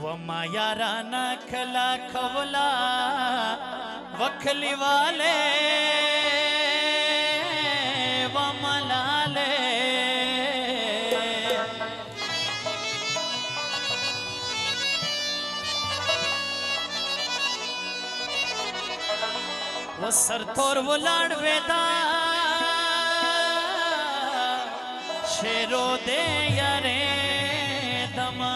وما یارانا کلا کولا وکلی والے وملالے وسر تور ولاړ ودا شیرو دے یارے دما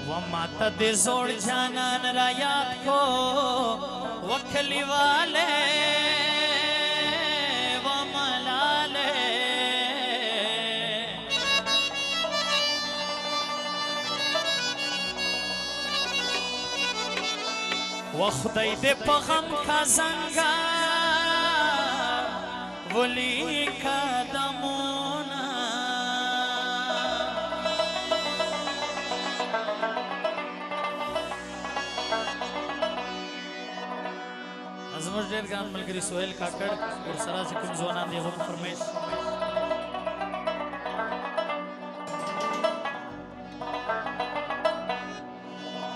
وماتا دے زوڑ جانان را یاد کو وکلی والے وملالے وخدای دے پغم کا زنگا ولی کا دمونا زموږ ډېر ګران ملګري سهیل کاکړ ورسره چې کوم ځوانان دي هغه فرمایش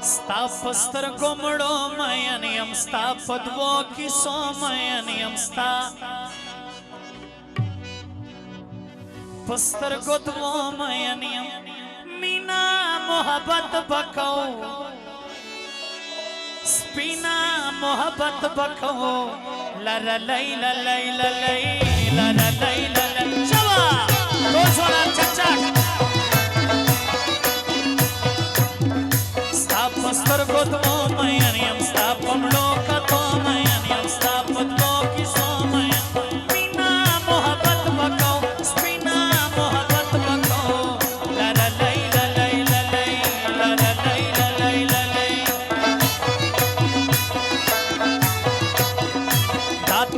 ستا په سترګو مړو مین یم ستا په دوو کیسو مین یم ستا په سترګو دوو مین یم مینا محبت بکو سپینا محبت بکو لرا لیلا لیلا لیلا لیلا لیلا شبا روز والا چک چک ستا پسترگو دو مین یم ستا پمڑو کتو مین یم ستا پتو کسو مین مینا محبت بکو سپینا محبت بکو لرا لیلا لیلا لیلا لیلا لیلا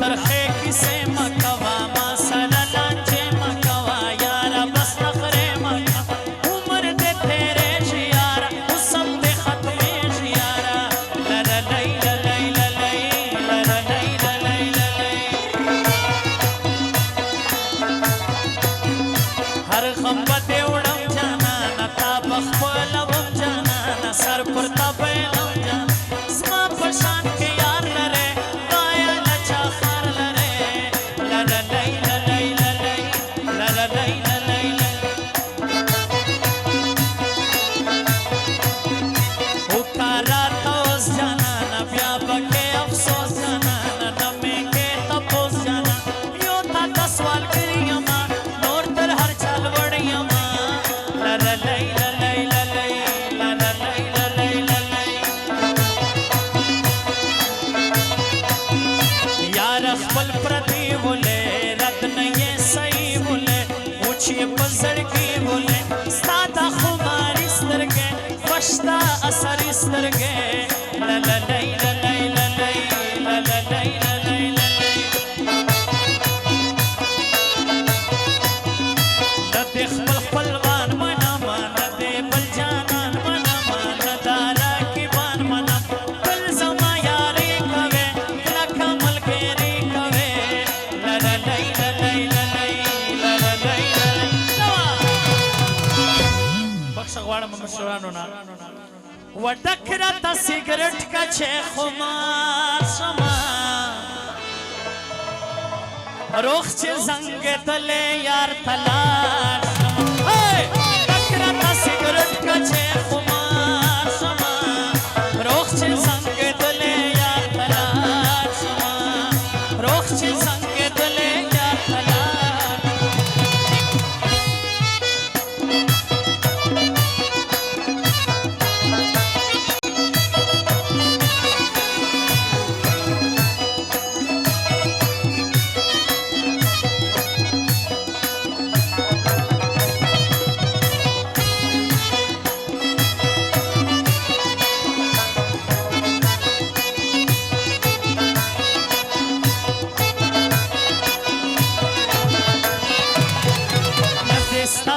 ترخے کسے مکوا ما سلا لانچے مکوا یارا بس نخرے مکوا عمر دے تیرے شیارا اسم دے ختمے شیارا لرا لیلا لیلا لیلا لیلا لیلا ہر غم بدے اڑم جانانا تا بخبلم جانانا سر پر تبیلم جانا زما پرشان کے یار لرے پشتا اثر سترګې لا لا لیلا لیلا لیلا لیلا لیلا ندې خپل خپلوان منما ندې بل جانان منما ندارا کیبان منم بل زما یارې کوې لکه ملګرې کوې لا لا لیلا لیلا لیلا لیلا بخښه غواړم مشرانو نه وډکرتا سیګریټ کا چې خمار شما روخ چې زنګ تلې یار تلاش شما وډکرتا سیګریټ کا چې خمار شما روخ چې زنګ تلې یار تلاش شما روخ چې زنګ تلې یار تلاش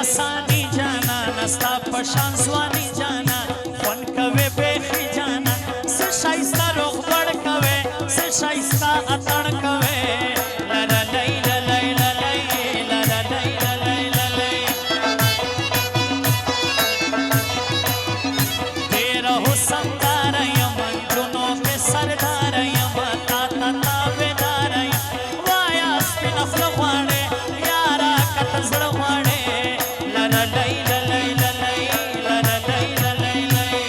سانی جانا نستا پشان سوانی جانا فن کوے بیخی جانا سے شائستہ روخ بڑھ کوے سے شائستہ attan kave la la lai la lai la lai la la lai la lai la lai tera husandar yam juno ke sardar yam ta ta tavedar yam vaya spin aflwane yara katazd wane la la lai la lai la lai la la lai la lai lai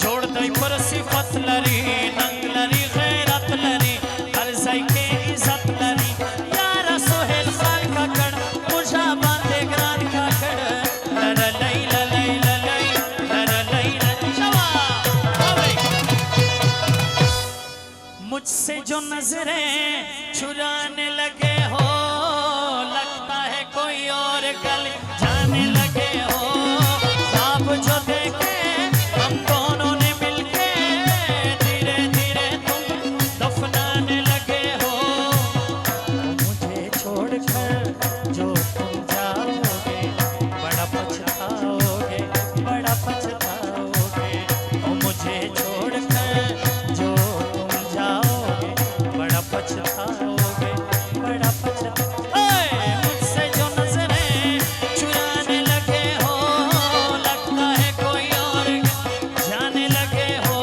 jod dai par sifat lari nang lari ghairat lari har zai ke izzat lari yara sohel khan ka kad mujha bande gran ka kad la la lai la lai la lai la la lai la shaba मुझसे जो नजरें चुराने लगे हो लगता है कोई और गल जाने लगे हो ख्वाब जो देखे हम दोनों ने मिलके धीरे धीरे तुम दफनाने लगे हो मुझे छोड़कर जो तुम जाओगे बड़ा पछताओगे बड़ा पछताओगे ओ मुझे छोड़कर जो तुम जाओगे बड़ा पछताओगे बड़ा पछताओगे मुझसे जो नजरें चुराने लगे हो लगता है कोई और जाने लगे हो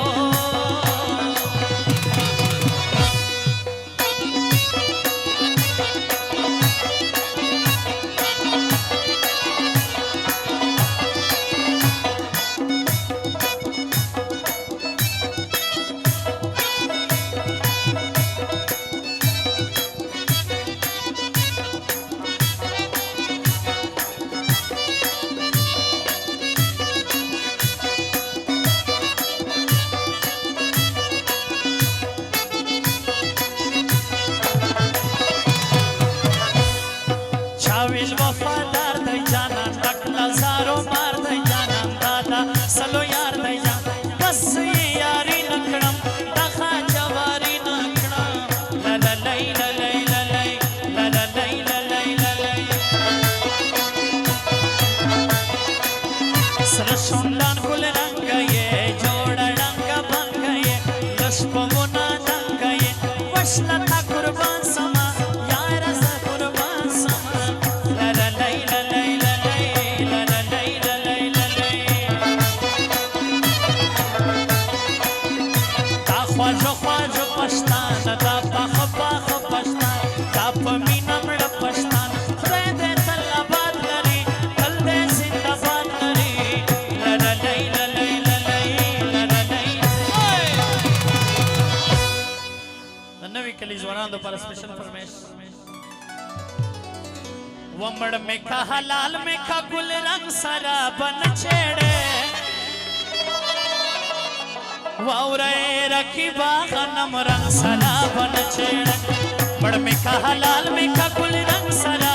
Chavil wafadar dai jana takla zaro mar dai jana dada salo yar dai jana bas ye yari nakdam dakha jawari nakdam la la lai la lai la lai la la lai la lai la lai sarshondan gul rang ye joda rang bang ye lashpamuna dang ye vashla tha qurban sama yara sa qurban sama la la lai la lai la lai la la lai la lai la lai ta khwajo khwajo pashtan ta pakh pakh pashtan ta pamina md pashtan khudai de talabad lari kal de zindabad lari la la lai la lai la lai la la lai नवी कली जवान दो पर स्पेशल फरमाइश वमड़ में का हलाल में का गुल रंग सारा बन छेड़े वाउरे रखी बागनम रंग सारा बन छेड़े मड़ में का हलाल में का गुल रंग सारा